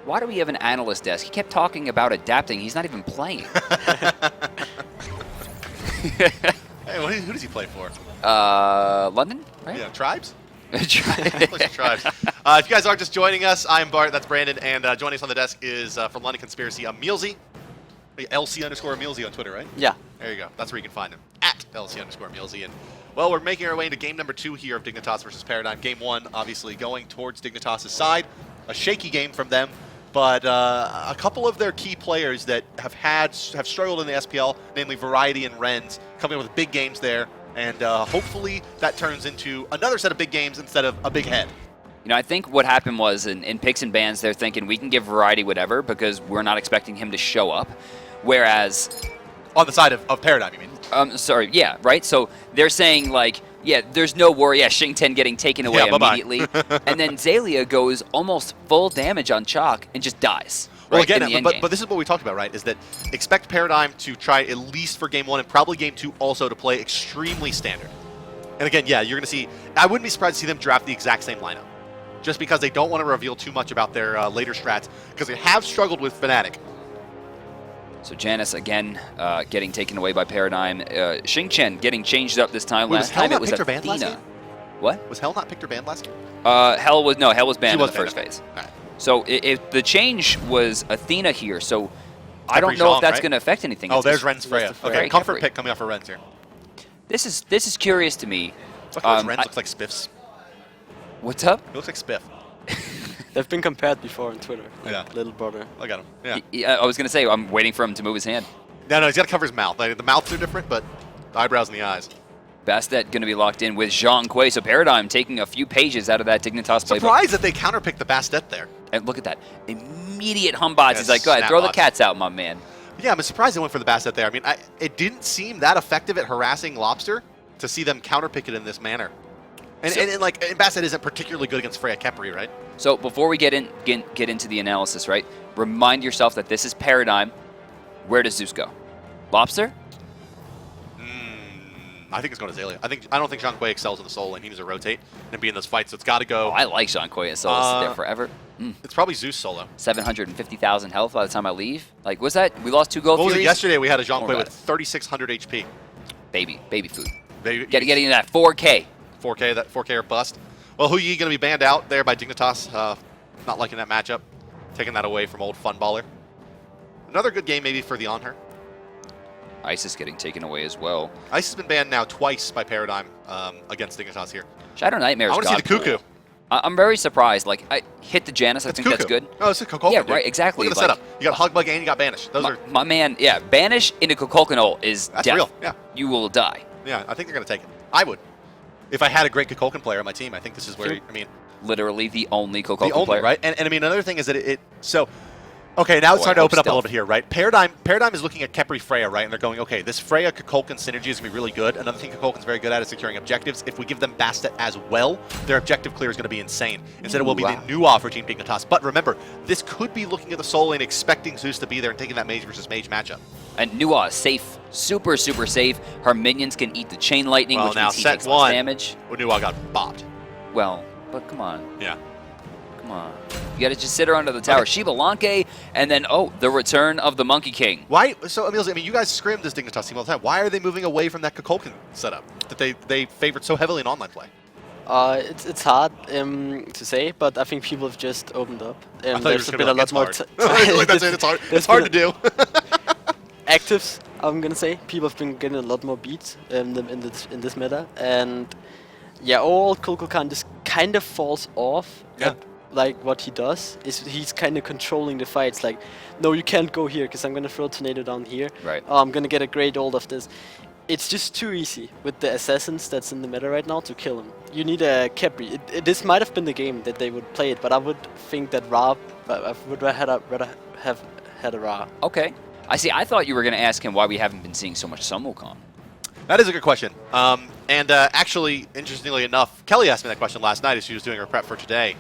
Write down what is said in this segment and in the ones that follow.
Why do we have an analyst desk? He kept talking about adapting. He's not even playing. Hey, who does he play for? London, right? Yeah, Tribes? Tribes. If you guys are just joining us, I'm Bart, that's Brandon, and joining us on the desk is from London Conspiracy, Emilzy. LC_Emilzy on Twitter, right? Yeah. There you go. That's where you can find him, at LC_Emilzy. And, well, we're making our way into game number 2 here of Dignitas versus Paradigm. Game 1, obviously, going towards Dignitas' side. A shaky game from them, but a couple of their key players that have struggled in the SPL, namely Variety and Rens, coming up with big games there. And hopefully that turns into another set of big games instead of a big head. You know, I think what happened was in picks and bans, they're thinking we can give Variety whatever because we're not expecting him to show up. Whereas... On the side of Paradigm, you mean? Sorry, yeah, right? So they're saying, like, yeah, there's no worry. Yeah, Xing10 getting taken away immediately. And then Xaliea goes almost full damage on Chalk and just dies. Well, right, again, but this is what we talked about, right? Is that expect Paradigm to try at least for game 1 and probably game 2 also to play extremely standard. And again, yeah, you're going to see... I wouldn't be surprised to see them draft the exact same lineup. Just because they don't want to reveal too much about their later strats, because they have struggled with Fnatic. So Janus, again, getting taken away by Paradigm. Xing10 getting changed up this time. Wait, last time it was Athena. Last game? What? Was Hell not picked or banned last game? Hell was banned in the first banned. phase. Right. So if the change was Athena here, so I Khepri don't know Zhong, if that's right? going to affect anything. Oh, It's there's just- Ren's Freya. Freya. Okay, comfort Khepri. pick coming off of Ren's here. This is curious to me. Look how Ren's looks like Spiff's. What's up? He looks like Spiff. They've been compared before on Twitter. Like Yeah. Little brother. Look at him. Yeah. Yeah, I was going to say, I'm waiting for him to move his hand. No, he's got to cover his mouth. Like, the mouths are different, but the eyebrows and the eyes. Bastet going to be locked in with Zhong. So Paradigm taking a few pages out of that Dignitas playbook. Surprised that they counterpicked the Bastet there. And look at that. Immediate humbots. Yeah, He's like, go ahead, throw the snapbots. cats out, my man. Yeah, I'm surprised they went for the Bastet there. I mean, it didn't seem that effective at harassing LAwbster to see them counterpick it in this manner. And, So- and Bastet isn't particularly good against Freya Khepri, right? So before we get into the analysis, right, remind yourself that this is Paradigm. Where does Zeus go? LAwbster? I think it's going to Xaliea. I don't think Zhong excels in the soul lane. He needs to rotate and be in those fights, so it's got to go. Oh, I like Zhong so this is there forever. It's probably Zeus solo. 750,000 health by the time I leave. Like, what's that? We lost 2 gold What was it Furies? yesterday? We had a Zhong Don't worry with about 3,600 HP. Baby food. They, Getting into that 4K. 4K or bust. Well, Hu Yi going to be banned out there by Dignitas. Not liking that matchup. Taking that away from old Funballer. Another good game maybe for the On Her. Isis getting taken away as well. Ice has been banned now twice by Paradigm against Dignitas here. ShadowNightmare. I want to see the Cuckoo. I'm very surprised. Like, I hit the Janus. I think that's good. Oh, it's a Kukulkan. Yeah, dude. right, exactly. Look at the Like- setup. You got Hugbug and you got Banish. Those are My man, yeah, Banish into Kukulkan is That's death. real, yeah. You will die. Yeah, I think they're going to take it. I would. If I had a great Kukulkan player on my team, I think this is where, I mean... Literally the only Kukulkan The only, player. right? And I mean, another thing is that so... Okay, now it's I starting to hope open up a stealth. little bit here, right? Paradigm is looking at Khepri Freya, right? And they're going, okay, this Freya Kukulkan synergy is going to be really good. Another thing Kukulkan's very good at is securing objectives. If we give them Bastet as well, their objective clear is going to be insane. Instead, it will be the new offer Team Dignitas. But remember, this could be looking at the soul lane, expecting Zeus to be there and taking that mage versus mage matchup. And Nuwa is safe. Super safe. Her minions can eat the chain lightning, Well, which now means he set takes one. less damage. Nuwa got bopped. Well, but come on. Yeah. Come on. You got to just sit her under the tower. Xbalanque, and then, the return of the Monkey King. Why? So, Emilzy, I mean, you guys scrimmed this Dignitas team all the time. Why are they moving away from that Kukulkan setup that they favored so heavily in online play? It's hard to say, but I think people have just opened up. I thought you were There's just been gonna a be lot like, more. it's hard. Like, that's it, it's hard. It's hard to do. Actives, I'm gonna say. People have been getting a lot more beats in this meta, and yeah, all Kukulkan just kind of falls off. Yeah. Like what he does is he's kind of controlling the fights. Like, no, you can't go here because I'm gonna throw a tornado down here. Right. I'm gonna get a great ult of this. It's just too easy with the assassins that's in the meta right now to kill him. You need a Khepri. This might have been the game that they would play it, but I would think that Ra. I would rather have had a Ra. Okay. I see. I thought you were going to ask him why we haven't been seeing so much Sun Wukong. That is a good question. And actually, interestingly enough, Kelly asked me that question last night as she was doing her prep for today.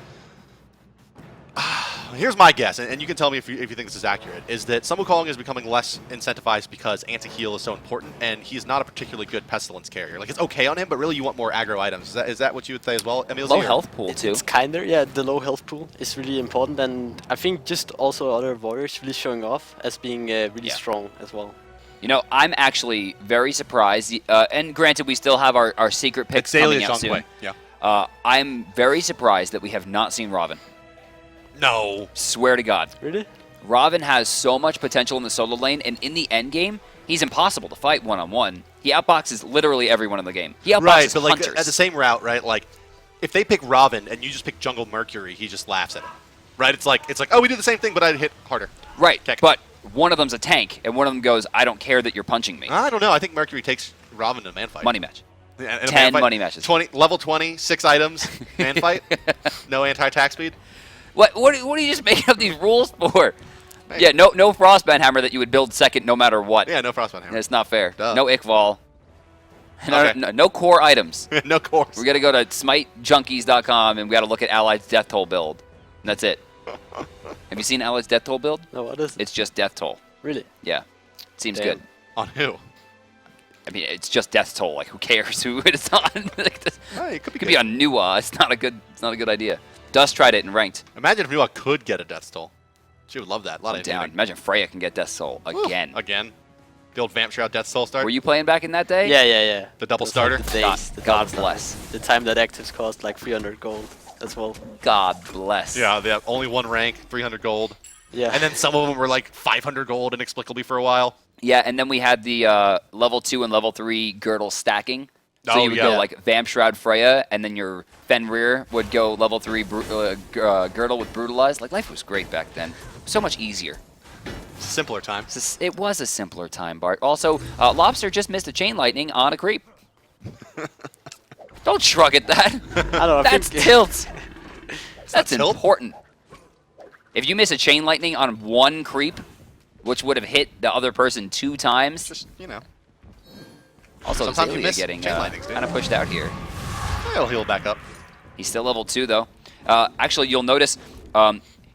Here's my guess, and you can tell me if you think this is accurate, is that Sun Wukong is becoming less incentivized because anti-heal is so important, and he's not a particularly good Pestilence carrier. Like, it's okay on him, but really you want more aggro items. Is that what you would say as well, Emil? Low health pool, too. It's kinda, yeah, the low health pool is really important, and I think just also other warriors really showing off as being really strong as well. You know, I'm actually very surprised, and granted, we still have our secret picks coming out soon. Yeah. I'm very surprised that we have not seen Robin. No. Swear to God. Really? Robin has so much potential in the solo lane, and in the end game, he's impossible to fight one-on-one. He outboxes literally everyone in the game. He outboxes right, but like hunters. at the same route, right? Like, if they pick Robin and you just pick Jungle Mercury, he just laughs at him. Right? It's like, oh, we do the same thing, but I'd hit harder. Right, but one of them's a tank, and one of them goes, I don't care that you're punching me. I don't know. I think Mercury takes Robin in a man fight. Money match. Yeah, 10 money matches. Level 20, 6 items, man fight, no anti-attack speed. What are you just making up these rules for? Hey. Yeah, no Frostbound Hammer that you would build second no matter what. Yeah, no Frostbound Hammer. It's not fair. Duh. No Iqval. Okay. No core items. No cores. We got to go to SmiteJunkies.com and we got to look at Allied's Death Toll build. And that's it. Have you seen Allied's Death Toll build? No, what is it? It's just Death Toll. Really? Yeah. Seems Damn. good. On who? I mean, it's just Death Toll. Like, who cares who it's on? It could be on Nuwa. It's not a good idea. Dust tried it in ranked. Imagine if Nuwa could get a Death Toll. She would love that. A lot of down. Imagine Freya can get Death Toll again. Again. The old Vamp Shroud Death Toll start. Were you playing back in that day? Yeah. The double Those starter? Like the days, God bless. The time that actives cost like 300 gold as well. God bless. Yeah, they have only one rank, 300 gold. Yeah. And then some of them were like 500 gold inexplicably for a while. Yeah, and then we had the level 2 and level 3 girdle stacking. So you would go like Vamp Shroud Freya, and then your Fenrir would go level 3 girdle with Brutalize. Like, life was great back then. So much easier. Simpler time. It was a simpler time, Bart. Also, LAwbster just missed a Chain Lightning on a creep. Don't shrug at that. I don't know. That's tilt. That's tilt? important. If you miss a Chain Lightning on one creep, which would have hit the other person 2 times. Just, you know. Also, sometimes you Xaliea miss getting Chain Lightnings, kind of pushed out here. He'll heal back up. He's still level 2, though. Actually, you'll notice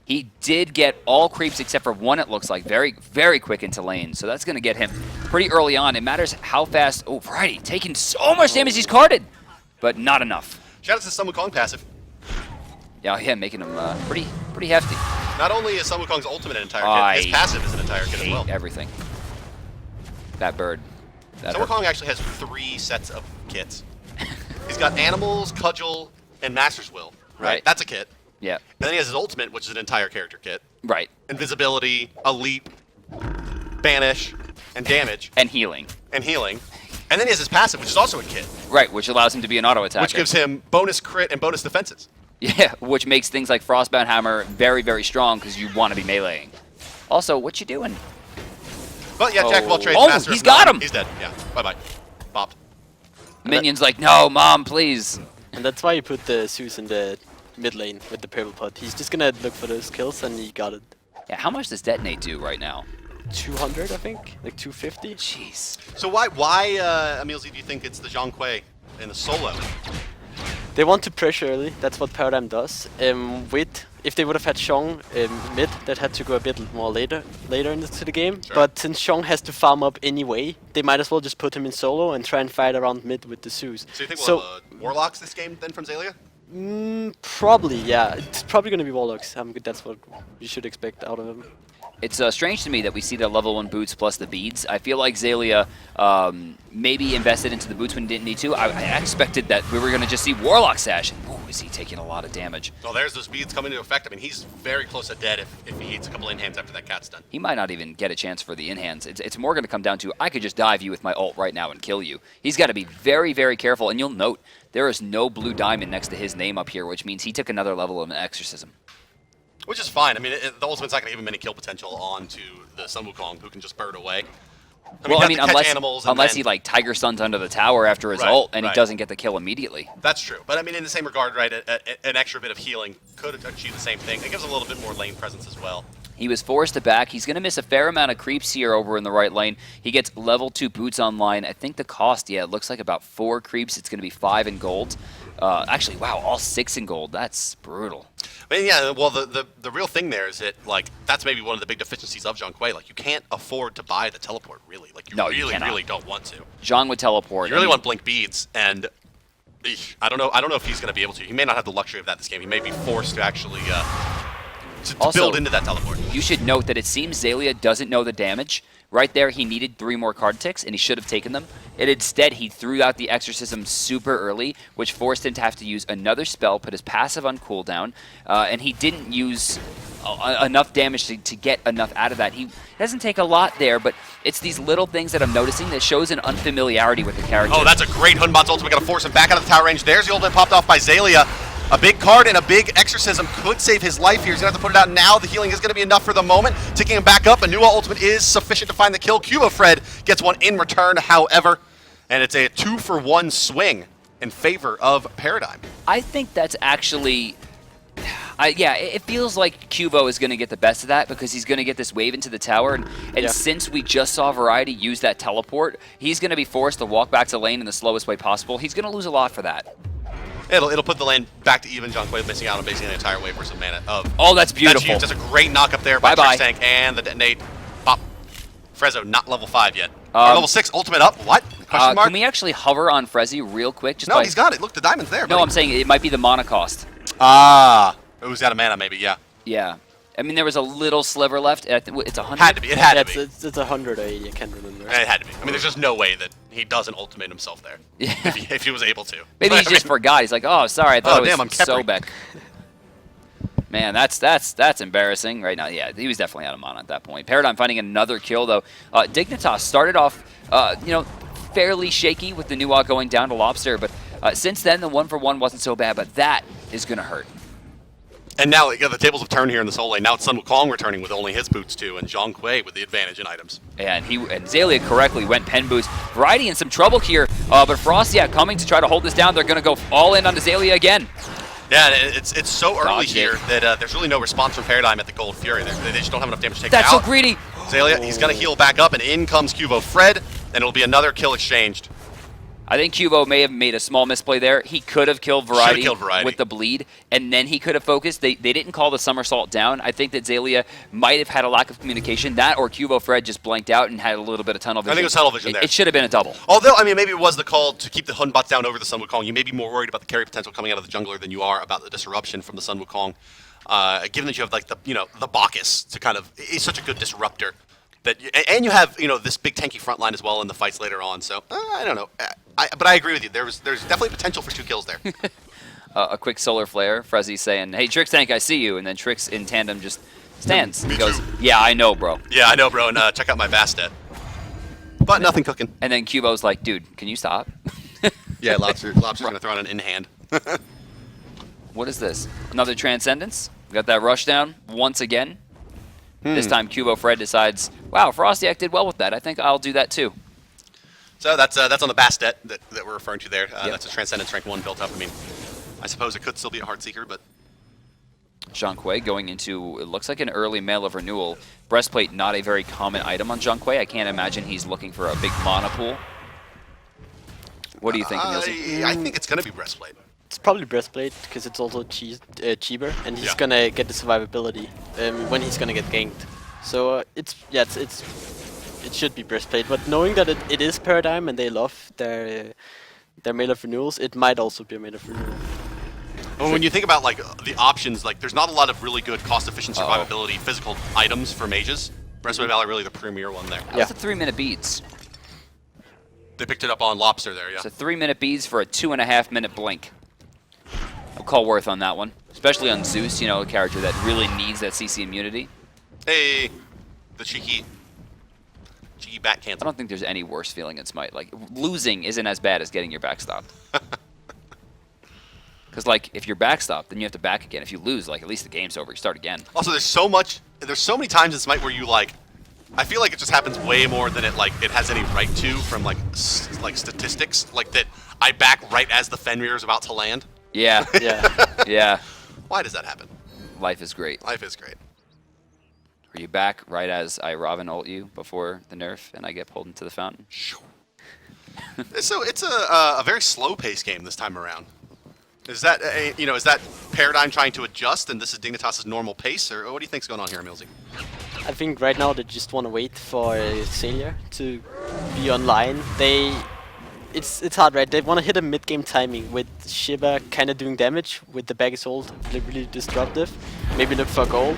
he did get all creeps except for one, it looks like, very, very quick into lane. So that's going to get him pretty early on. It matters how fast... Oh, Variety taking so much damage. He's carded, but not enough. Shout out to Sun Wukong passive. Yeah, making him pretty hefty. Not only is Sun Wukong's ultimate an entire kit, his passive is an entire kit as well. Everything. That bird. Sun Wukong actually has 3 sets of kits. He's got Animals, Cudgel, and Master's Will. Right? That's a kit. Yeah. And then he has his ultimate, which is an entire character kit. Right. Invisibility, a leap, banish, and damage. And healing. And healing. And then he has his passive, which is also a kit. Right, which allows him to be an auto attacker. Which gives him bonus crit and bonus defenses. Yeah, which makes things like Frostbound Hammer very, very strong because you want to be meleeing. Also, what you doing? But yeah, Jack of all trades, oh, master he's of got none. him! He's dead. Yeah, bye-bye. Bopped. Minion's like, no, Mom, please. And that's why you put the Zeus in the mid lane with the purple pot. He's just gonna look for those kills, and he got it. Yeah, how much does Detonate do right now? 200, I think? Like 250? Jeez. So why Emil Z, do you think it's the Zhong in the solo? They want to pressure early. That's what Paradigm does. If they would have had Zhong mid, that had to go a bit more later into the game. Sure. But since Zhong has to farm up anyway, they might as well just put him in solo and try and fight around mid with the Zeus. So you think we'll have Warlocks this game then from Xaliea? Probably, yeah. It's probably going to be Warlocks. That's what you should expect out of him. It's strange to me that we see the level 1 boots plus the beads. I feel like Xaliea maybe invested into the boots when he didn't need to. I expected that we were going to just see Warlock Sash. Ooh, is he taking a lot of damage? Well, there's those beads coming into effect. I mean, he's very close to dead if he hits a couple in-hands after that cat's done. He might not even get a chance for the in-hands. It's more going to come down to, I could just dive you with my ult right now and kill you. He's got to be very, very careful. And you'll note, there is no blue diamond next to his name up here, which means he took another level of an exorcism. Which is fine. I mean, the ultimate's not going to give him any kill potential onto the Sun Wukong, who can just bird away. I mean, unless he like Tiger Stuns under the tower after his ult, and he doesn't get the kill immediately. That's true. But I mean, in the same regard, right, an extra bit of healing could achieve the same thing. It gives a little bit more lane presence as well. He was forced to back. He's going to miss a fair amount of creeps here over in the right lane. He gets level 2 boots online. I think the cost, yeah, it looks like about 4 creeps. It's going to be 5 in gold. Actually, wow, all 6 in gold. That's brutal. I mean, yeah, well, the real thing there is that, like, that's maybe one of the big deficiencies of Zhong. Like, you can't afford to buy the teleport, really. Like, you really don't want to. Zhong would teleport. You really want Blink Beads, and I don't know if he's going to be able to. He may not have the luxury of that this game. He may be forced to actually to build into that teleport. You should note that it seems Xaliea doesn't know the damage. Right there, he needed 3 more card ticks, and he should have taken them. And instead, he threw out the Exorcism super early, which forced him to have to use another spell, put his passive on cooldown, and he didn't use enough damage to get enough out of that. He doesn't take a lot there, but it's these little things that I'm noticing that shows an unfamiliarity with the character. Oh, that's a great Hunbot's ultimate. Going to force him back out of the tower range. There's the ultimate popped off by Xaliea. A big card and a big Exorcism could save his life here. He's going to have to put it out now. The healing is going to be enough for the moment. Ticking him back up. A new ultimate is sufficient to find the kill. Qvofred gets one in return, however. And it's a 2-for-1 swing in favor of Paradigm. I think that's actually... yeah, it feels like Qvo is going to get the best of that because he's going to get this wave into the tower. And since we just saw Variety use that teleport, he's going to be forced to walk back to lane in the slowest way possible. He's going to lose a lot for that. It'll put the lane back to even. Zhong missing out on basically the entire wave versus mana of. Oh, that's beautiful. That's huge. That's a great knock up there by Trixtank and the detonate. Pop. FrezzOO not level 5 yet. Level 6 ultimate up. What? Question mark? Can we actually hover on FrezzOO real quick? Just no, he's got it. Look, the diamond's there. No, buddy. I'm saying it might be the mana cost. Ah, it was out of mana maybe. Yeah. Yeah. I mean, there was a little sliver left. It's 100. Had to be. It had to be. It's 100 or 80. I can't remember. It had to be. I mean, there's just no way that he doesn't ultimate himself there. Yeah. If he was able to. Maybe he just forgot. He's like, oh, sorry, I thought it damn, was Sobek. Man, that's embarrassing right now. Yeah, he was definitely out of mana at that point. Paradigm finding another kill though. Dignitas started off, fairly shaky with the Nuwa going down to LAwbster, but since then the 1-for-1 wasn't so bad. But that is gonna hurt. And now the tables have turned here in the soul lane. Now it's Sun Wukong returning with only his boots too, and Zhong with the advantage in items. And Xaliea correctly went pen boost. Variety in some trouble here, but FrostiaK coming to try to hold this down. They're going to go all in on Xaliea again. Yeah, it's so early here that there's really no response from Paradigm at the Gold Fury. They just don't have enough damage to take it out. That's so greedy. Xaliea, he's going to heal back up, and in comes Qvofred, and it'll be another kill exchanged. I think Qvo may have made a small misplay there. He could have killed Variety with the bleed, and then he could have focused. They didn't call the somersault down. I think that Xaliea might have had a lack of communication. That or Qvofred just blanked out and had a little bit of tunnel vision. I think it was tunnel vision there. It should have been a double. Although, I mean, maybe it was the call to keep the Hun bots down over the Sun Wukong. You may be more worried about the carry potential coming out of the jungler than you are about the disruption from the Sun Wukong. Given that you have like the Bacchus to kind of, it's such a good disruptor. And you have this big tanky front line as well in the fights later on. So I don't know, but I agree with you. There's definitely potential for 2 kills there. A quick solar flare. Frezzy saying, "Hey Trixtank, I see you," and then Trix in tandem just stands. Me He goes, too. "Yeah, I know, bro." Yeah, I know, bro. And check out my Bastet. But nothing cooking. And then Qvo's like, "Dude, can you stop?" Yeah, LAwbster's gonna throw on an in hand. What is this? Another Transcendence? Got that rush down once again. This time Qvofred decides, wow, FrostiaK did well with that. I think I'll do that too. So that's on the Bastet that we're referring to there. That's a Transcendence rank 1 built up. I mean, I suppose it could still be a Heartseeker, but... Zhong going into, it looks like an early Mail of Renewal. Breastplate, not a very common item on Zhong. I can't imagine he's looking for a big mana pool. What do you think, Emilzy? I think it's going to be Breastplate. It's probably Breastplate because it's also cheaper, and he's gonna get the survivability when he's gonna get ganked. So it should be Breastplate. But knowing that it is Paradigm and they love their Mail of Renewals, it might also be a Mail of Renewal. Well, when you think about like the options, like there's not a lot of really good cost-efficient survivability physical items for mages. Breastplate Valor really the premier one there. That's a 3-minute beads. They picked it up on LAwbster there, yeah. It's a 3-minute beads for a 2.5-minute blink. I'll call worth on that one, especially on Zeus, a character that really needs that CC immunity. Hey, the cheeky back cancel. I don't think there's any worse feeling in Smite. Like, losing isn't as bad as getting your back stopped. Because, like, if you're backstopped, then you have to back again. If you lose, like, at least the game's over. You start again. Also, there's so many times in Smite where you, like, I feel like it just happens way more than it has any right to from, like statistics. Like, that I back right as the Fenrir is about to land. Yeah. Yeah. Why does that happen? Life is great. Life is great. Are you back right as I Robin ult you before the nerf and I get pulled into the fountain? So it's a very slow-paced game this time around. Is that is that Paradigm trying to adjust, and this is Dignitas' normal pace, or what do you think's going on here, Millsy? I think right now they just want to wait for Xaliea to be online. It's hard, right? They want to hit a mid-game timing with Shiva kind of doing damage with the Bacchus ult, really disruptive. Maybe look for gold.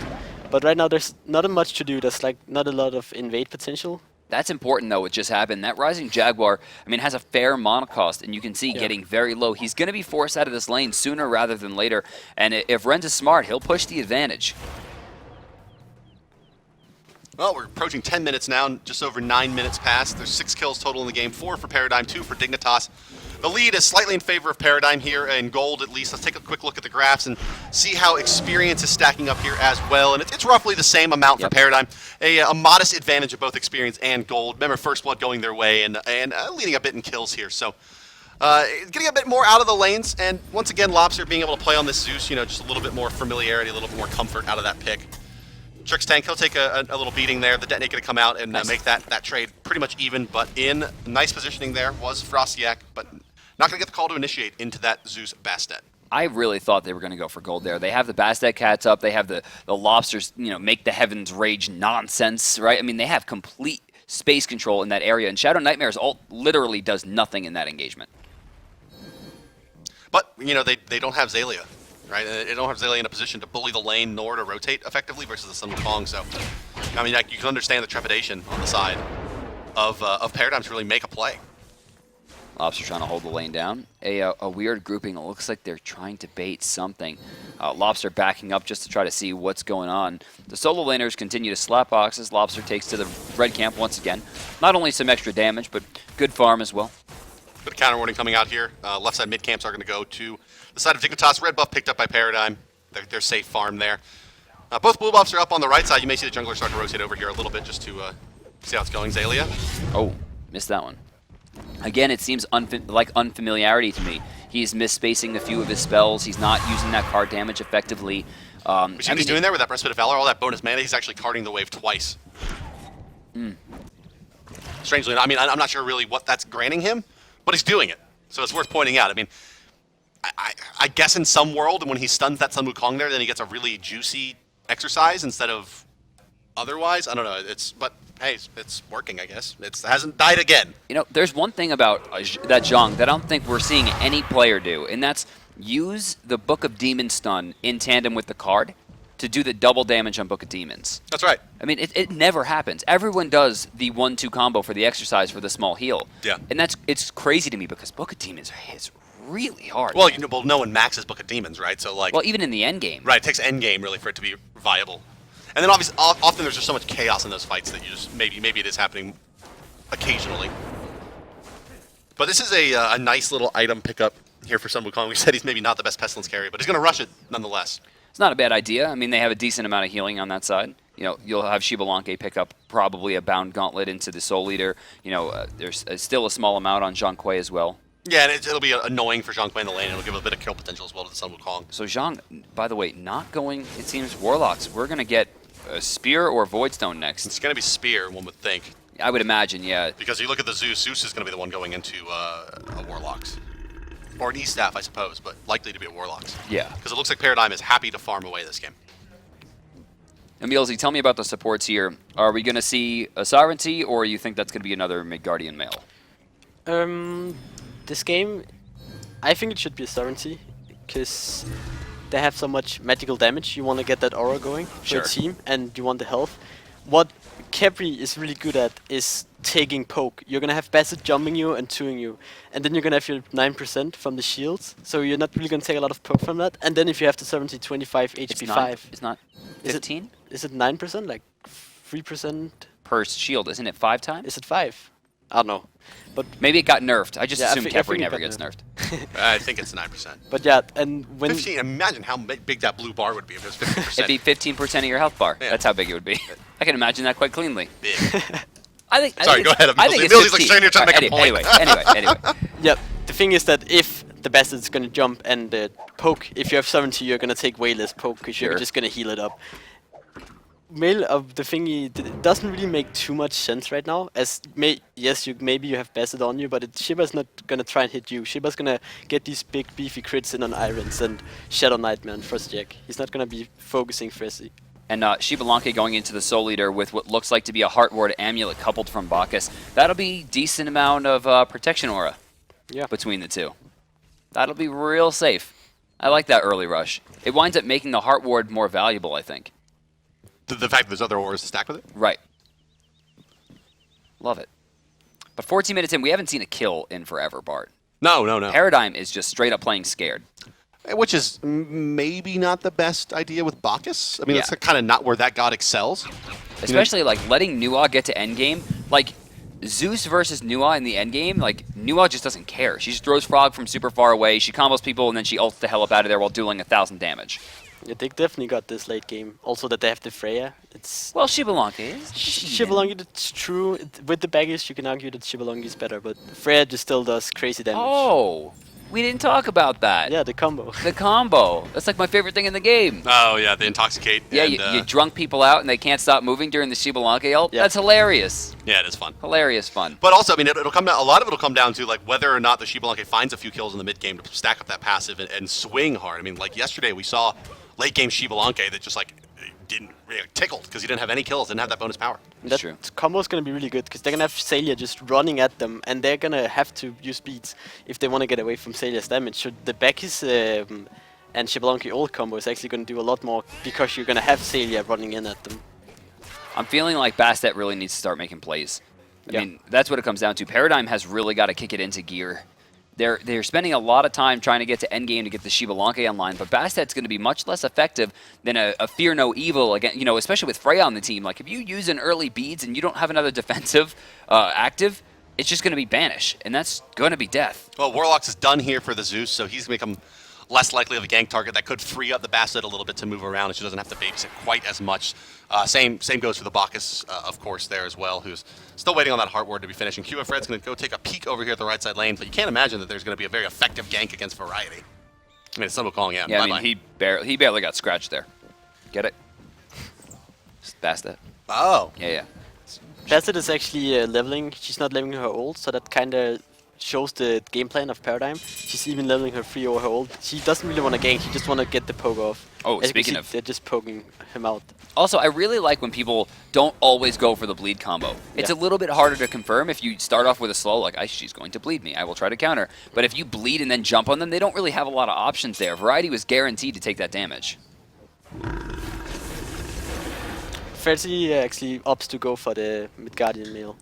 But right now there's not much to do. There's like not a lot of invade potential. That's important, though, what just happened. That Rising Jaguar, I mean, has a fair mana cost, and you can see getting very low. He's going to be forced out of this lane sooner rather than later, and if Rens is smart, he'll push the advantage. Well, we're approaching 10 minutes now, just over 9 minutes past. There's 6 kills total in the game, 4 for Paradigm, 2 for Dignitas. The lead is slightly in favor of Paradigm here, in gold at least. Let's take a quick look at the graphs and see how experience is stacking up here as well. And it's roughly the same amount for Paradigm. A modest advantage of both experience and gold. Remember, First Blood going their way and leading a bit in kills here. So getting a bit more out of the lanes. And once again, LAwbster being able to play on this Zeus, just a little bit more familiarity, a little bit more comfort out of that pick. Trixtank, he'll take a little beating there. The detonate going to come out and make that trade pretty much even. But in nice positioning there was FrostiaK, but not going to get the call to initiate into that Zeus Bastet. I really thought they were going to go for gold there. They have the Bastet cats up. They have the LAwbsters, make the heavens rage nonsense, right? I mean, they have complete space control in that area, and ShadowNightmare's ult literally does nothing in that engagement. But, they don't have Xaliea, right? They don't have Xaliea in a position to bully the lane nor to rotate effectively versus the Sun Wukong. So, I mean, you can understand the trepidation on the side of Paradigm to really make a play. LAwbster trying to hold the lane down. A weird grouping. It looks like they're trying to bait something. LAwbster backing up just to try to see what's going on. The solo laners continue to slap boxes. LAwbster takes to the red camp once again. Not only some extra damage, but good farm as well. Bit of counter warning coming out here. Left side mid camps are going to go to the side of Dignitas. Red buff picked up by Paradigm. They're safe farm there. Both blue buffs are up on the right side. You may see the jungler start to rotate over here a little bit just to see how it's going. Xaliea. Oh, missed that one. Again, it seems like unfamiliarity to me. He's misspacing a few of his spells. He's not using that card damage effectively. You see what he's doing there with that Breastplate of Valor? All that bonus mana, he's actually carding the wave twice. Strangely, I mean, I'm not sure really what that's granting him, but he's doing it. So it's worth pointing out. I mean, I guess in some world, when he stuns that Sun Wukong there, then he gets a really juicy exercise instead of otherwise. I don't know. But hey, it's working, I guess. It hasn't died again. There's one thing about that Zhong that I don't think we're seeing any player do, and that's use the Book of Demons stun in tandem with the card to do the double damage on Book of Demons. That's right. I mean, it never happens. Everyone does the 1-2 combo for the exercise for the small heal. Yeah. And it's crazy to me because Book of Demons hits really hard. Well, no one maxes Book of Demons, right? So like. Well, even in the end game. Right. It takes end game really for it to be viable. And then obviously, often there's just so much chaos in those fights that you just maybe it is happening occasionally. But this is a nice little item pickup here for Sun Wukong. We said he's maybe not the best Pestilence carry, but he's going to rush it nonetheless. It's not a bad idea. I mean, they have a decent amount of healing on that side. You'll have Xbalanque pick up probably a Bound Gauntlet into the Soul Eater. There's still a small amount on Zhong as well. Yeah, and it'll be annoying for Zhong in the lane. It'll give a bit of kill potential as well to the Sun Wukong. So Zhong, by the way, not going, it seems, Warlocks. We're going to get a Spear or Voidstone next. It's going to be Spear, one would think. I would imagine, yeah. Because you look at the Zeus, Zeus is going to be the one going into a Warlocks. Or an E-Staff, I suppose, but likely to be a Warlocks. Yeah. Because it looks like Paradigm is happy to farm away this game. Emilzy, tell me about the supports here. Are we going to see a Sovereignty, or you think that's going to be another Midgardian male? This game, I think it should be a Sovereignty, because they have so much magical damage. You want to get that aura going for your team, and you want the health. What Khepri is really good at is taking poke. You're going to have Bastet jumping you and 2ing you, and then you're going to have your 9% from the shields, so you're not really going to take a lot of poke from that. And then if you have the Sovereignty 25 HP 5. It's not 15? Is it 9%? Like 3%? Per shield, isn't it 5 times? Is it 5? I don't know. But maybe it got nerfed. I just assume I Khepri think never gets nerfed. I think it's 9%. But yeah, and when 15, imagine how big that blue bar would be if it was 50%. It'd be 15% of your health bar. Yeah. That's how big it would be. I can imagine that quite cleanly. Big. Sorry, go ahead. I think it's Emilzy's like 15. standing here trying to make a point. Anyway. yeah, the thing is that if the Bastet's gonna jump and poke, if you have 70, you're gonna take way less poke because you're just gonna heal it up. Mail of the thingy doesn't really make too much sense right now. Yes, maybe you have Bastet on you, but Shiba's not gonna try and hit you. Shiba's gonna get these big beefy crits in on iRens and ShadowNightmare and FrostiaK. He's not gonna be focusing FrezzOO. And Xbalanque going into the Soul Eater with what looks like to be a Heart Ward amulet coupled from Bacchus. That'll be decent amount of protection aura between the two. That'll be real safe. I like that early rush. It winds up making the Heart Ward more valuable, I think. The fact that there's other auras to stack with it? Right. Love it. But 14 minutes in, we haven't seen a kill in forever, Bart. No. Paradigm is just straight up playing scared. Which is maybe not the best idea with Bacchus. I mean, that's kind of not where that god excels. Especially, like, letting Nuwa get to endgame. Like, Zeus versus Nuwa in the endgame, like, Nuwa just doesn't care. She just throws Frog from super far away, she combos people, and then she ults the hell up out of there while doing 1,000 damage. Yeah, they definitely got this late game. Also that they have the Freya. Well, Xbalanque is. Xbalanque, it's true. With the Bacchus, you can argue that Xbalanque is better, but Freya just still does crazy damage. Oh, we didn't talk about that. Yeah, the combo. The combo. That's like my favorite thing in the game. Oh, yeah, the Intoxicate. Yeah, and, you drunk people out and they can't stop moving during the Xbalanque ult. Yeah. That's hilarious. Yeah, it is fun. Hilarious fun. But also, I mean, it'll come down. A lot of it'll come down to like whether or not the Xbalanque finds a few kills in the mid game to stack up that passive and swing hard. I mean, like yesterday we saw late game Xbalanque that just like didn't really tickled because he didn't have any kills, didn't have that bonus power. That's true. Combo's gonna be really good because they're gonna have Xaliea just running at them, and they're gonna have to use beats if they want to get away from Xalia's damage. So the Bacchus and Xbalanque ult combo is actually gonna do a lot more because you're gonna have Xaliea running in at them. I'm feeling like Bastet really needs to start making plays. I mean, that's what it comes down to. Paradigm has really got to kick it into gear. They're spending a lot of time trying to get to endgame to get the Xbalanque online, but Bastet's going to be much less effective than a Fear No Evil, again, you know, especially with Freya on the team. Like, if you use an early beads and you don't have another defensive active, it's just going to be Banish, and that's going to be death. Well, Warlock's is done here for the Zeus, so he's going to become less likely of a gank target. That could free up the Bastet a little bit to move around, and she doesn't have to babysit quite as much. Same goes for the Bacchus, of course, there as well, who's still waiting on that Heart Ward to be finished. And Qvofred's going to go take a peek over here at the right side lane, but you can't imagine that there's going to be a very effective gank against Variety. I mean, it's someone calling out. Yeah, I mean, he barely got scratched there. Get it? Bastet. Oh. Yeah. Bastet is actually leveling. She's not leveling her ult, so that kind of shows the game plan of Paradigm. She's even leveling her free or her ult. She doesn't really want to gank, she just want to get the poke off. Oh, As speaking you can of... see, they're just poking him out. Also, I really like when people don't always go for the bleed combo. It's a little bit harder to confirm if you start off with a slow, like, she's going to bleed me, I will try to counter. But if you bleed and then jump on them, they don't really have a lot of options there. Variety was guaranteed to take that damage. FrezzOO actually opts to go for the Midgardian mail.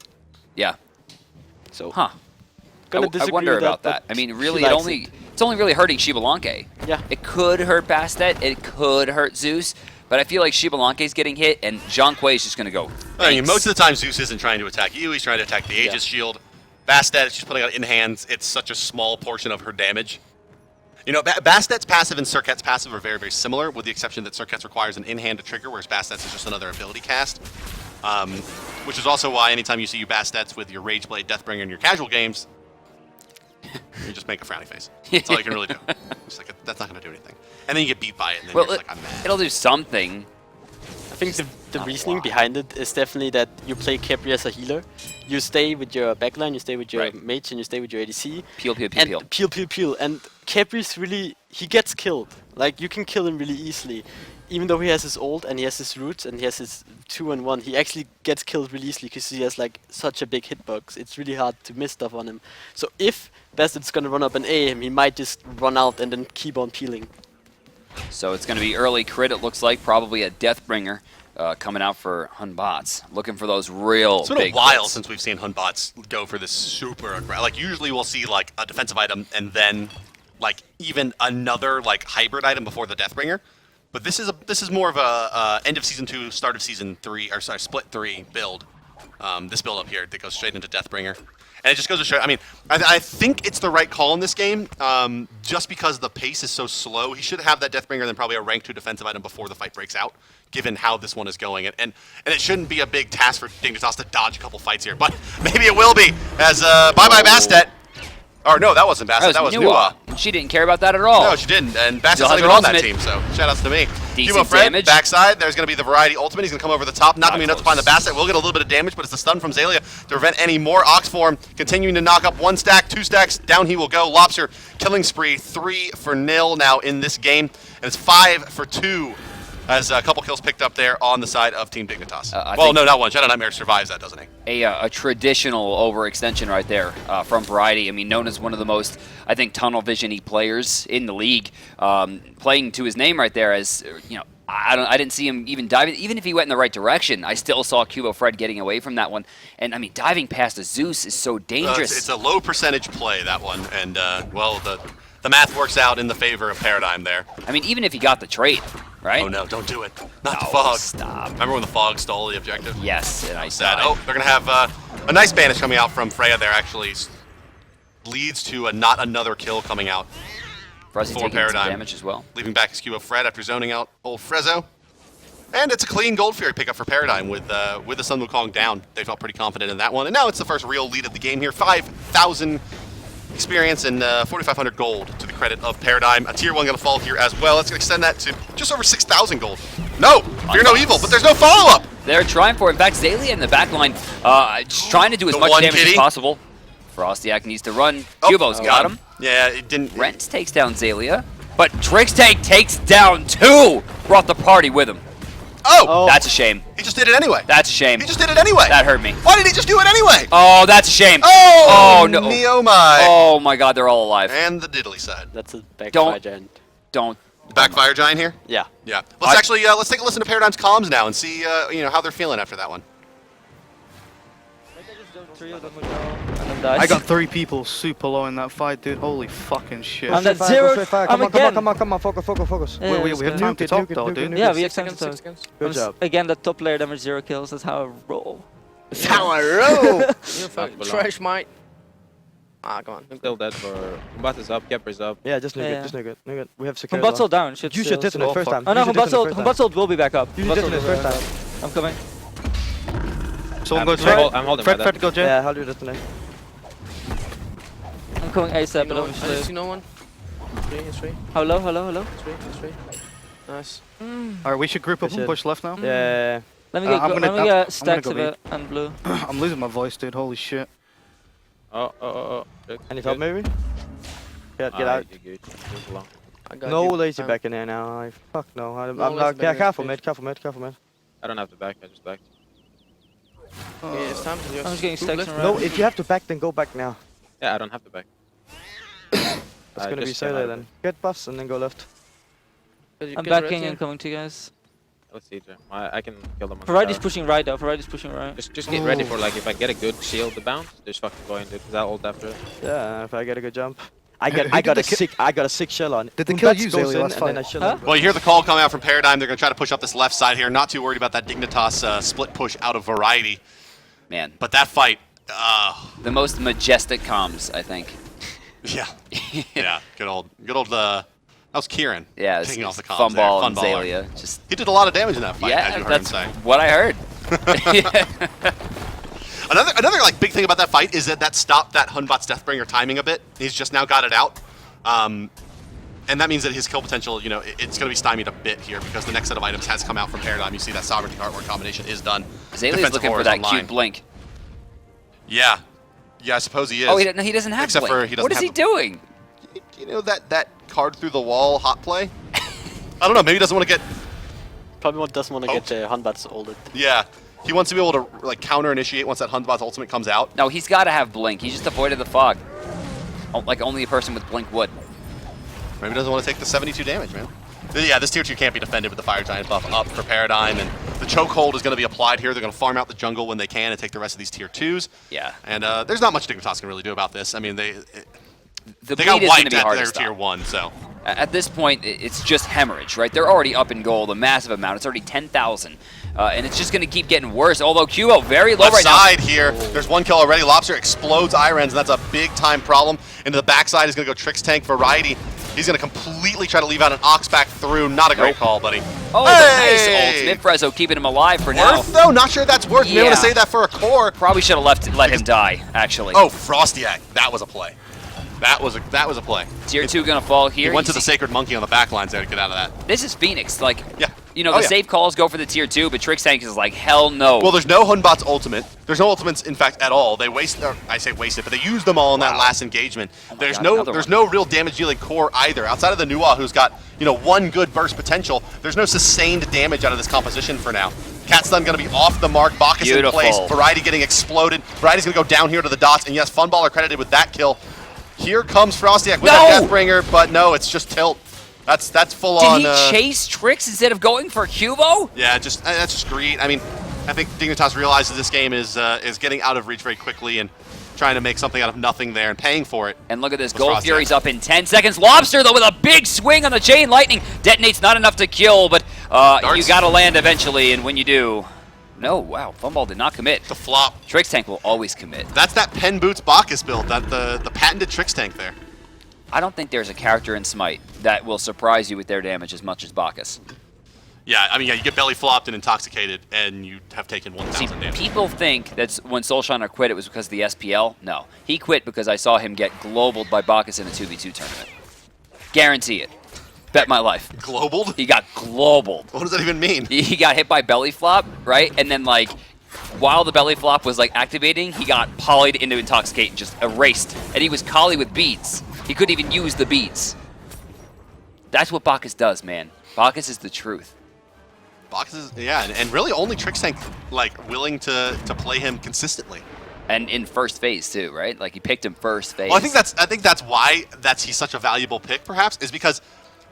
Yeah. So, Huh. gonna I disagree wonder with about that. but I mean, she really, likes it's only really hurting Xbalanque. Yeah. It could hurt Bastet, it could hurt Zeus, but I feel like Xbalanque's getting hit, and Zhong is just going to go. I mean, most of the time, Zeus isn't trying to attack you, he's trying to attack the Aegis shield. Bastet, she's putting out in hands, it's such a small portion of her damage. You know, Bastet's passive and Circuit's passive are very, very similar, with the exception that Circuit's requires an in-hand to trigger, whereas Bastet's is just another ability cast. Which is also why anytime you see you Bastet's with your Rageblade, Deathbringer in your casual games, you just make a frowny face. That's all you can really do. It's like, that's not going to do anything. And then you get beat by it, and then you're just like, I'm mad. It'll do something. I think the reasoning behind it is definitely that you play Khepri as a healer. You stay with your backline, you stay with your mage, and you stay with your ADC. Peel. Peel. And Khepri's really, he gets killed. Like, you can kill him really easily. Even though he has his ult and he has his roots and he has his 2-on-1, he actually gets killed really easily because he has like such a big hitbox. It's really hard to miss stuff on him. So if Bastet's gonna run up and A him, he might just run out and then keep on peeling. So it's going to be early crit, it looks like. Probably a Deathbringer coming out for Batz. Looking for those real big It's been a while hits. since we've seen Batz go for this super aggressive. Like, usually we'll see like a defensive item and then like even another like hybrid item before the Deathbringer. But this is more of a end of season 2, start of season 3, or sorry, split 3 build. This build up here that goes straight into Deathbringer, and it just goes to show. I mean, I think it's the right call in this game, just because the pace is so slow. He should have that Deathbringer, then probably a rank 2 defensive item before the fight breaks out, given how this one is going. And it shouldn't be a big task for Dignitas to dodge a couple fights here, but maybe it will be. As bye Bastet. Or no, that wasn't Bastet, that was Nuwa. She didn't care about that at all. No, she didn't, and Bastet's Still not has even her on that ultimate. team, so shout outs to me. Decent Qvofred, damage. backside. There's going to be the Variety ultimate. He's going to come over the top. Not going to be enough to find the Bastet. We'll get a little bit of damage, but it's the stun from Xaliea to prevent any more. Oxform continuing to knock up 1 stack, 2 stacks. Down he will go. LAwbster killing spree 3-0 now in this game. And it's 5-2 as a couple kills picked up there on the side of Team Dignitas. Well, no, not one. ShadowNightmare survives that, doesn't he? A traditional overextension right there from Variety. I mean, known as one of the most, I think, tunnel vision-y players in the league. Playing to his name right there as, you know, I didn't see him even diving. Even if he went in the right direction, I still saw Qvofred getting away from that one. And, I mean, diving past a Zeus is so dangerous. It's a low percentage play, that one. And, well, the math works out in the favor of Paradigm there. I mean, even if he got the trade, right? Oh, no, don't do it. Not the fog. Stop. Remember when the fog stole the objective? Yes, and I Sad. died. Oh, they're going to have a nice banish coming out from Freya there, actually. Leads to not another kill coming out. Frosty for taking some Paradigm. damage as well. Leaving back his Qvofred after zoning out old FrezzOO. And it's a clean Gold Fury pickup for Paradigm with the Sun Wukong down. They felt pretty confident in that one. And now it's the first real lead of the game here. 5,000 experience and 4,500 gold to the credit of Paradigm. A tier 1 going to fall here as well. Let's extend that to just over 6,000 gold. No! Fear no evil, but there's no follow-up! They're trying for it. In fact, Xaliea in the back line just trying to do as much damage as possible. FrostiaK needs to run. Qvo's got him. Yeah, it didn't... Rents takes down Xaliea, but Trixtank takes down 2! Brought the party with him. Oh! That's a shame. He just did it anyway. That's a shame. He just did it anyway. That hurt me. Why did he just do it anyway? Oh, that's a shame. Oh, no. Neo my. Oh my god, they're all alive. And the diddly side. That's a backfire giant. Don't. Backfire giant here? Yeah. Yeah. Let's actually, let's take a listen to Paradigm's comms now and see, you know, how they're feeling after that one. I got 3 people super low in that fight, dude. Holy fucking shit. I'm at 0. I'm again. Come on, focus. Yeah, we have time to talk though, dude. Yeah, we have seconds. Good job. Again, the top player damage 0 kills. That's how I roll. That's how I roll. You're fucking trash, mate. Ah, come on. Still dead for Batz is up, Khepri up. Yeah, just no Yeah. good, just no good. No good. We have secure. Humbatzel down. Should You should detonate first time. Oh no, You should detonate first time. Humbatzel will be back up. You should detonate first time. I'm coming. So I'm going I'm holding Fred, my Fred, go Jen. Yeah, how do you detonate? I'm coming ASAP, but I obviously. see no one. It's free. Hello. It's free. Nice. Alright, we should group up and push left now. Yeah. Let me I'm get, gonna get stacks go of it and blue. I'm losing my voice, dude. Holy shit. Oh. Any help maybe? Get out. Good. I got No you. lazy back in there now. Fuck no. I'm No not. lazy Yeah, back careful, in. mate. Careful, mate. I don't have to back, I just backed. Yeah, it's time to just. I'm just getting stacks and No, if you have to back, then go back now. Yeah, I don't have to back. That's gonna be just so there then. Get buffs and then go left. I'm backing and coming to you guys. Let's see, Jim. I can kill them on Variety's the pushing right though. Variety's pushing right. Just get ready for, like, if I get a good shield to bounce, just fucking go in, dude, because I'll ult after it. Yeah, if I get a good jump. Who did I got the a sick shell on. Did they When kill Batz you, goes Xaliea, in, last and then fight? I shell Huh? him. Well, you hear the call coming out from Paradigm. They're going to try to push up this left side here. Not too worried about that Dignitas split push out of Variety. Man, But that fight, the most majestic comms, I think. yeah. Yeah, good old, that was Kieran. Yeah, taking off the comms there. Funball and Funballer. Xaliea. Just He did a lot of damage in that fight, as yeah, you heard him that's say. what I heard. Another like big thing about that fight is that stopped that Hunbot's Deathbringer timing a bit. He's just now got it out. And that means that his kill potential, you know, it's going to be stymied a bit here because the next set of items has come out from Paradigm. You see that Sovereignty Heartwork combination is done. Xalia's Defensive looking horror for is that online. cute blink. Yeah. Yeah, I suppose he is. Oh, he doesn't have Except blink. for he doesn't What is have he doing? You know that card through the wall hot play? I don't know, maybe he doesn't want to get... Probably doesn't want to get Poked. Hunbat's ulted. Yeah. He wants to be able to like counter-initiate once that Hunbot's ultimate comes out. No, he's got to have blink. He just avoided the fog. Oh, like only a person with blink would. Maybe he doesn't want to take the 72 damage, man. Yeah, this tier 2 can't be defended with the Fire Giant buff up for Paradigm, and the chokehold is going to be applied here. They're going to farm out the jungle when they can and take the rest of these tier 2s. Yeah. And there's not much Dignitas can really do about this. I mean, they The got bleed is going to wiped be at hard their to stop. tier 1, so... At this point, it's just hemorrhage, right? They're already up in gold, a massive amount. It's already 10,000. And it's just going to keep getting worse, although Qvo very low Left right side now. here, there's one kill already. LAwbster explodes iRens, and that's a big-time problem. Into the backside is going to go Trixtank Variety. He's going to completely try to leave out an Ox back through. Not a great call, buddy. Oh, Hey! the nice ultimate. FrezzOO keeping him alive for now. Worth, though? Not sure that's worth. You may want to Yeah. save that for a core. Probably should have let him die, actually. Oh, FrostiaK. That was a play. That was a play. Tier 2 gonna fall here. He went to You the see- Sacred Monkey on the back lines there to get out of that. This is Phoenix. Like, Yeah. you know, Oh, the yeah. safe calls go for the Tier 2, but Trixtank is like, hell no. Well, there's no Hunbot's ultimate. There's no ultimates, in fact, at all. They waste. I say wasted, but they used them all in that last engagement. There's God, no. another There's one. no real damage dealing core either. Outside of the Nuwa, who's got one good burst potential. There's no sustained damage out of this composition for now. Cat stun going to be off the mark. Bacchus in Beautiful. place. Variety getting exploded. Variety's going to go down here to the dots. And yes, Funballer credited with that kill. Here comes FrostiaK with that No! Deathbringer, but no, it's just tilt. That's full Did on. he chase Trix instead of going for Qvo? Yeah, that's just greed. I mean, I think Dignitas realizes this game is getting out of reach very quickly and trying to make something out of nothing there and paying for it. And look at this, With Gold FrostiaK. Fury's up in 10 seconds. LAwbster, though, with a big swing on the Chain Lightning. Detonates not enough to kill, but you gotta land eventually, and when you do... No, wow, Funball did not commit. The flop. Trixtank will always commit. That's that Pen Boots Bacchus build, that the patented Trixtank there. I don't think there's a character in Smite that will surprise you with their damage as much as Bacchus. Yeah, I mean, yeah, you get belly flopped and intoxicated, and you have taken See, 1,000 damage. people think that's when Soulshiner quit, it was because of the SPL. No, he quit because I saw him get globaled by Bacchus in a 2v2 tournament. Guarantee it. Bet my life. Globaled? He got globaled. What does that even mean? He got hit by belly flop, right? And then, like, while the belly flop was, like, activating, he got polyed into Intoxicate and just erased. And he was collie with beads. He couldn't even use the beads. That's what Bacchus does, man. Bacchus is the truth. Bacchus is, yeah, and really only Trixtank, like, willing to play him consistently. And in first phase, too, right? Like, he picked him first phase. Well, I think that's why he's such a valuable pick, perhaps, is because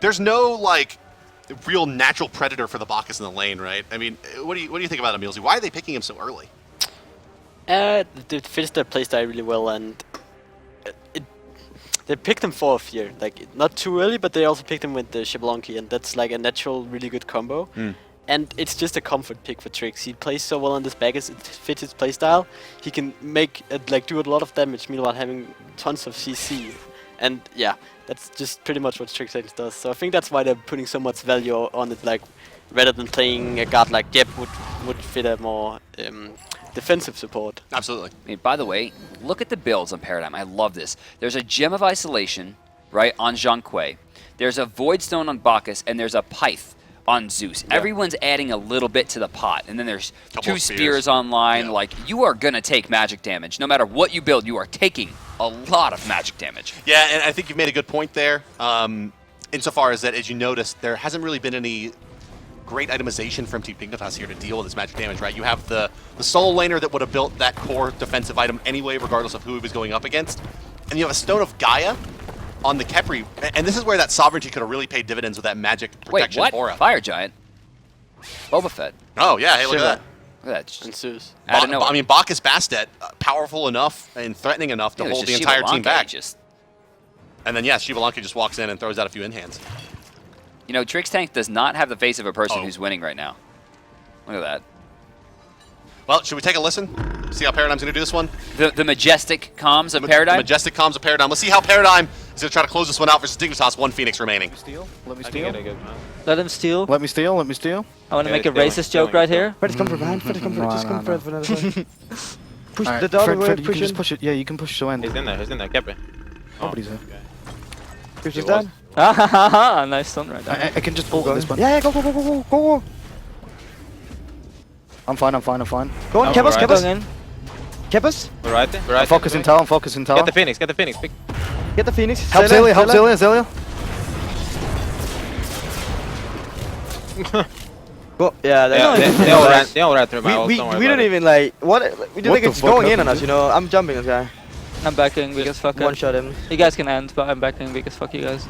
there's no, like, real natural predator for the Bacchus in the lane, right? I mean, what do you think about him, Milsey? Why are they picking him so early? They fits their playstyle really well, and they picked him 4th year. Like, not too early, but they also picked him with the Xbalanque, and that's like a natural, really good combo. And it's just a comfort pick for Trix. He plays so well on this Bacchus, it fits his playstyle. He can make do a lot of damage, meanwhile having tons of CC. And yeah, that's just pretty much what Trixtank does. So I think that's why they're putting so much value on it. Like, rather than playing a guard like Jeb would fit a more defensive support. Absolutely. I mean, by the way, look at the builds on Paradigm. I love this. There's a Gem of Isolation, right, on Zhong. There's a Void Stone on Bacchus, and there's a Pyth on Zeus. Yeah. Everyone's adding a little bit to the pot. And then there's Couple 2 of spears online. Yeah. Like, you are going to take magic damage. No matter what you build, you are taking a lot of magic damage. Yeah, and I think you've made a good point there. Insofar as that, as you noticed, there hasn't really been any great itemization from Team Dignitas here to deal with this magic damage, right? You have the solo laner that would have built that core defensive item anyway, regardless of who he was going up against. And you have a Stone of Gaia on the Khepri, and this is where that sovereignty could have really paid dividends with that magic Wait, protection what? aura. Fire Giant? Boba Fett. Oh, yeah, hey, look at that. Look at that. Just And Zeus. out of nowhere. I mean, Bacchus Bastet, powerful enough and threatening enough to Yeah, it was hold the just entire team Xbalanque back. Just, And then, yeah, Xbalanque just walks in and throws out a few in-hands. you know, Trixtank does not have the face of a person Oh. who's winning right now. Look at that. Well, should we take a listen? See how Paradigm's going to do this one? The majestic comms of Paradigm. The majestic comms of Paradigm. Let's see how Paradigm is going to try to close this one out versus Dignitas. 1 Phoenix remaining. Steal. Let me I can steal. get a good mount. Let him steal. Let me steal. Let me steal. I want to Yeah, make a it's going, racist it's joke going, right it's here. Freddy's come from behind. Freddy's come from just come Fred for another side. Push Alright, the dog Fred, away, Fred, you can push just in. push it. Yeah, you can push to end. He's in there, Khepri. Nobody's there. Okay. Push He is was. down. Ah ha ha ha! Nice stun right there. I can just ult this one. Yeah, yeah, go, go, go, go, go, go. I'm fine. I'm fine. I'm fine. Go on, Oh, Keppers, right. Going Keppers, in. Keppers. Variety. I'm focusing tower. I'm focusing tower. Get the Phoenix, get the Phoenix. Pick. Get the Phoenix. Help Xaliea. Help Xaliea. Go. Yeah, Yeah, that's they all ran through my ult, we don't worry we about don't it. even like what we don't What think the it's fuck going in on happened, us. You know, I'm jumping this guy. I'm backing because fuck One it. shot him. You guys can end, but I'm backing because fuck you guys.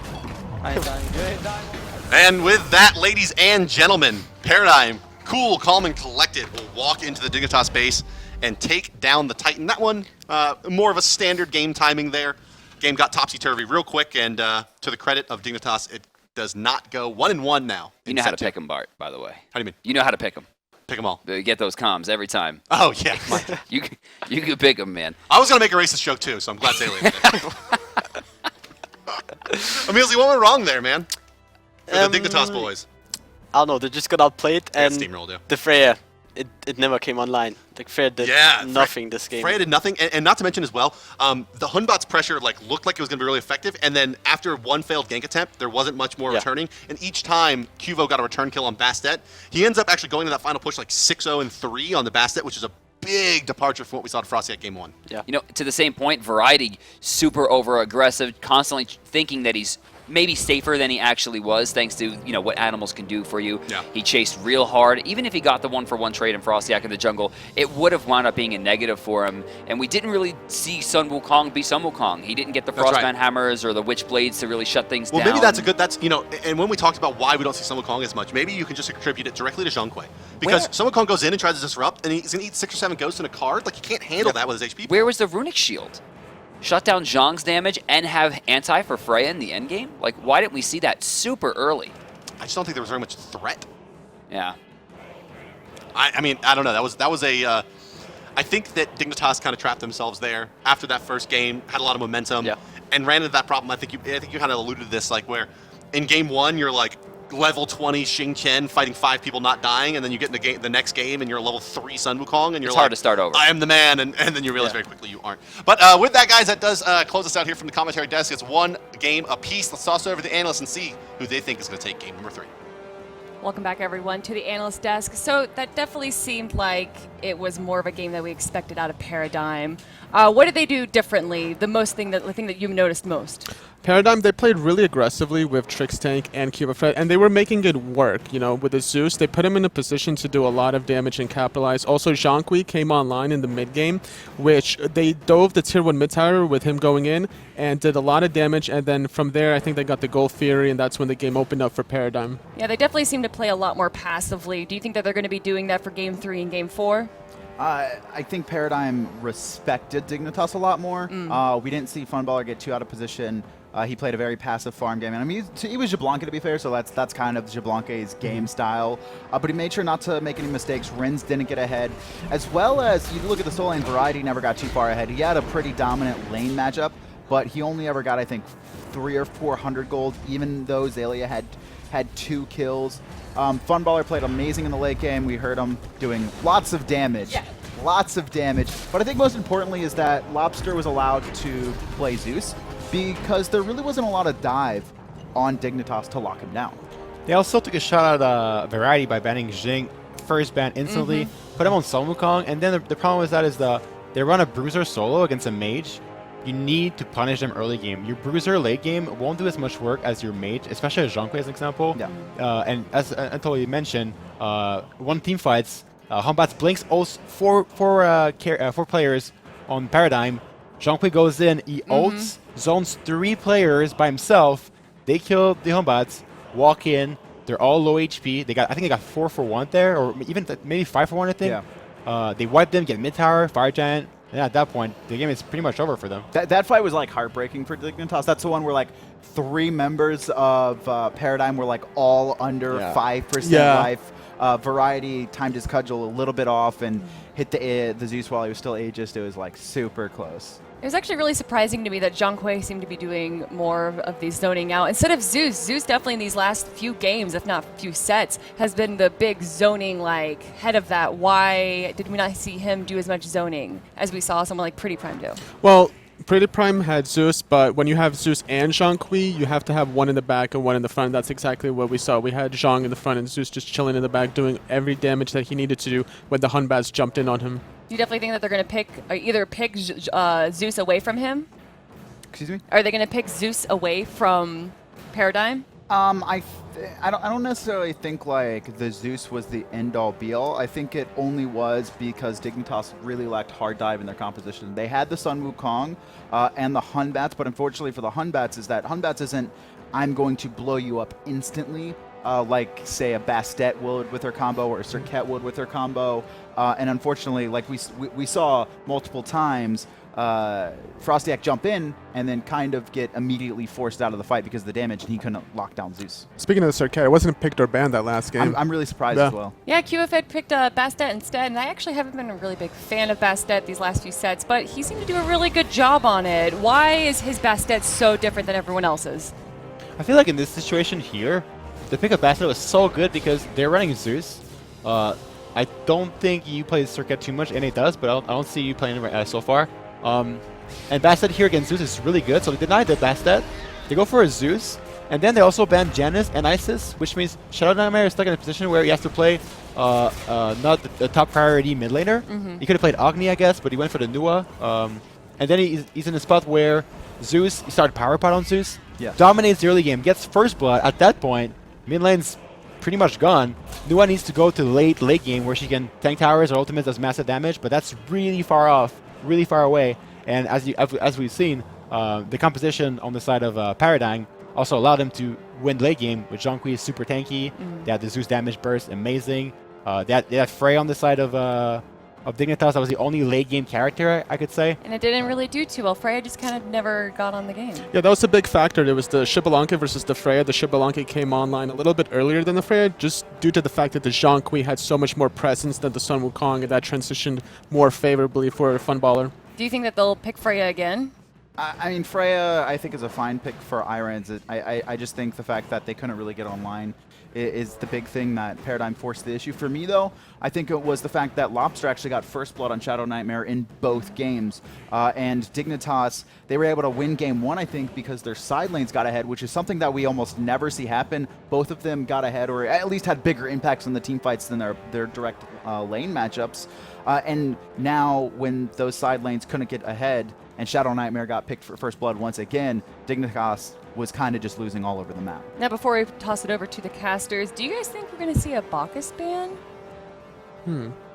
I ain't dying. And with that, ladies and gentlemen, Paradigm, cool, calm, and collected, will walk into the Dignitas base and take down the Titan. That one, more of a standard game timing there. Game got topsy-turvy real quick, and to the credit of Dignitas, it does not go 1-1 now. You know how to pick them, Bart, by the way. How do you mean? You know how to pick them. Pick them all. Get those comms every time. Oh, yeah. You can pick them, man. I was going to make a racist joke, too, so I'm glad Xaliea did it. Emilzy, what went wrong there, man? For the Dignitas boys. I don't know, they just got outplayed, They got and steamrolled, yeah. the Freya it never came online. Like Freya did nothing this game. Freya did nothing, and not to mention as well, the Hunbot's pressure like looked like it was going to be really effective, and then after one failed gank attempt, there wasn't much more returning, and each time Qvo got a return kill on Bastet, he ends up actually going to that final push like 6-0-3 on the Bastet, which is a big departure from what we saw at FrostiaK Game 1. Yeah. You know, to the same point, Variety, super over-aggressive, constantly thinking that he's maybe safer than he actually was, thanks to, you know, what animals can do for you. Yeah. He chased real hard. Even if he got the one-for-one trade in FrostiaK in the jungle, it would have wound up being a negative for him. And we didn't really see Sun Wukong be Sun Wukong. He didn't get the Frostman hammers or the Witch Blades to really shut things down. Well, maybe that's a good, that's, you know, and when we talked about why we don't see Sun Wukong as much, maybe you can just attribute it directly to Zhong. Because Sun Wukong goes in and tries to disrupt, and he's going to eat 6 or 7 ghosts in a card. Like, he can't handle that with his HP. Where was the Runic Shield? Shut down Zhong's damage and have anti for Freya in the endgame? Like, why didn't we see that super early? I just don't think there was very much threat. Yeah. I mean, I don't know. That was a. I think that Dignitas kind of trapped themselves there after that first game, had a lot of momentum, and ran into that problem. I think you kind of alluded to this, like where in game 1 you're like level 20 Xing Qian fighting 5 people not dying, and then you get in the next game and you're level 3 Sun Wukong, and you're hard to start over. I am the man, and then you realize very quickly you aren't. But with that, guys, that does close us out here from the commentary desk. It's 1 game apiece. Let's toss it over to the analysts and see who they think is going to take game number 3. Welcome back, everyone, to the analyst desk. So that definitely seemed like it was more of a game that we expected out of Paradigm. What did they do differently? The thing that you've noticed most? Paradigm, they played really aggressively with Trixtank and Qvofred, and they were making it work. You know, with the Zeus, they put him in a position to do a lot of damage and capitalize. Also, Zhong came online in the mid game, which they dove the tier 1 mid tower with him going in and did a lot of damage. And then from there, I think they got the Gold Fury, and that's when the game opened up for Paradigm. Yeah, they definitely seem to play a lot more passively. Do you think that they're going to be doing that for game 3 and game 4? I think Paradigm respected Dignitas a lot more. We didn't see Funballer get too out of position. He played a very passive farm game, and I mean, he was Xbalanque to be fair, so that's kind of Xbalanque's game style. But he made sure not to make any mistakes. Rens didn't get ahead, as well as you look at the solo lane. Variety never got too far ahead. He had a pretty dominant lane matchup, but he only ever got, I think, 300 or 400 gold, even though Xaliea had 2 kills. Funballer played amazing in the late game. We heard him doing lots of damage. Yeah. Lots of damage. But I think most importantly is that LAwbster was allowed to play Zeus because there really wasn't a lot of dive on Dignitas to lock him down. They also took a shot at Variety by banning Xing first ban instantly, put him on Sun Wukong, and then the problem with that is they run a Bruiser solo against a mage. You need to punish them early game. Your Bruiser late game won't do as much work as your mage, especially as Zhong as an example. Yeah. And as Anatoly mentioned, one team fights, Humbat's blinks ults four players on Paradigm. Zhong goes in, he ults, zones 3 players by himself. They kill the Humbats, walk in. They're all low HP. I think they got 4 for 1 there, or even maybe 5 for 1. I think. Yeah. They wipe them, get mid tower, Fire Giant. And at that point, the game is pretty much over for them. That fight was like heartbreaking for Dignitas. That's the one where like 3 members of Paradigm were like all under 5% life. Variety timed his cudgel a little bit off and hit the Zeus while he was still Aegis. It was like super close. It was actually really surprising to me that Zhong seemed to be doing more of these zoning out instead of Zeus. Zeus definitely in these last few games, if not few sets, has been the big zoning like head of that. Why did we not see him do as much zoning as we saw someone like Pretty Prime do? Well, Pretty Prime had Zeus, but when you have Zeus and Zhong, you have to have one in the back and one in the front. That's exactly what we saw. We had Zhong in the front and Zeus just chilling in the back, doing every damage that he needed to do when the Hunbats jumped in on him. Do you definitely think that they're going to either pick Zeus away from him? Excuse me? Are they going to pick Zeus away from Paradigm? I don't necessarily think like the Zeus was the end-all be-all. I think it only was because Dignitas really lacked hard dive in their composition. They had the Sun Wukong and the Hunbats, but unfortunately for the Hunbats is that Hunbats isn't, I'm going to blow you up instantly, like say a Bastet would with her combo or a Circuit would with her combo. And unfortunately, like we saw multiple times, FrostiaK jump in and then kind of get immediately forced out of the fight because of the damage, and he couldn't lock down Zeus. Speaking of the Circuit, it wasn't picked or banned that last game. I'm really surprised as well. Yeah, Qvofred picked Bastet instead, and I actually haven't been a really big fan of Bastet these last few sets, but he seemed to do a really good job on it. Why is his Bastet so different than everyone else's? I feel like in this situation here, the pick of Bastet was so good because they're running Zeus. I don't think you play Circuit too much, and it does, but I don't see you playing it so far. And Bastet here against Zeus is really good, so they deny the Bastet. They go for a Zeus, and then they also ban Janus and Isis, which means ShadowNightmare is stuck in a position where he has to play not the top priority mid laner. He could have played Agni, I guess, but he went for the Nua. And then he's in a spot where Zeus, he started Power Pot on Zeus, dominates the early game, gets first blood. At that point, mid lane's pretty much gone. Nua needs to go to late game where she can tank towers or ultimates does massive damage, but that's really far off, really far away. And as we've seen, the composition on the side of Paradigm also allowed him to win late game with Zhong is super tanky. They had the Zeus damage burst, amazing. They had Freya on the side of Dignitas. That was the only late game character, I could say. And it didn't really do too well. Freya just kind of never got on the game. Yeah, that was a big factor. There was the Xbalanque versus the Freya. The Xbalanque came online a little bit earlier than the Freya, just due to the fact that the Zhong had so much more presence than the Sun Wukong, and that transitioned more favorably for Funballer. Do you think that they'll pick Freya again? I mean, Freya, I think, is a fine pick for iRens. I just think the fact that they couldn't really get online is the big thing that Paradigm forced the issue. For me, though, I think it was the fact that LAwbster actually got first blood on ShadowNightmare in both games. And Dignitas, they were able to win game 1, I think, because their side lanes got ahead, which is something that we almost never see happen. Both of them got ahead, or at least had bigger impacts on the team fights than their direct lane matchups. And now, when those side lanes couldn't get ahead, and ShadowNightmare got picked for first blood once again, Dignitas was kind of just losing all over the map. Now, before we toss it over to the casters, do you guys think we're going to see a Bacchus ban?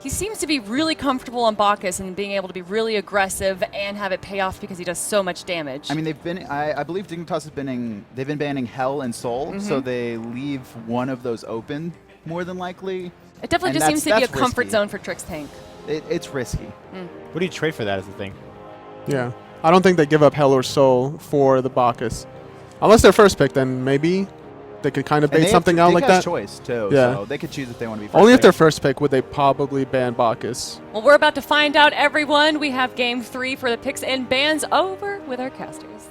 He seems to be really comfortable on Bacchus and being able to be really aggressive and have it pay off because he does so much damage. I mean, I believe Dignitas they've been banning Hell and Soul, so they leave one of those open, more than likely. It definitely just seems to be a comfort zone for Trixtank. It's risky. What do you trade for that is the thing. Yeah. I don't think they give up Hell or Soul for the Bacchus. Unless they're first pick, then maybe they could kind of bait something out like that. Choice too, yeah. So they could choose if they want to be first Only pick. if they're first pick would they probably ban Bacchus. Well, we're about to find out, everyone. We have game 3 for the picks and bans over with our casters.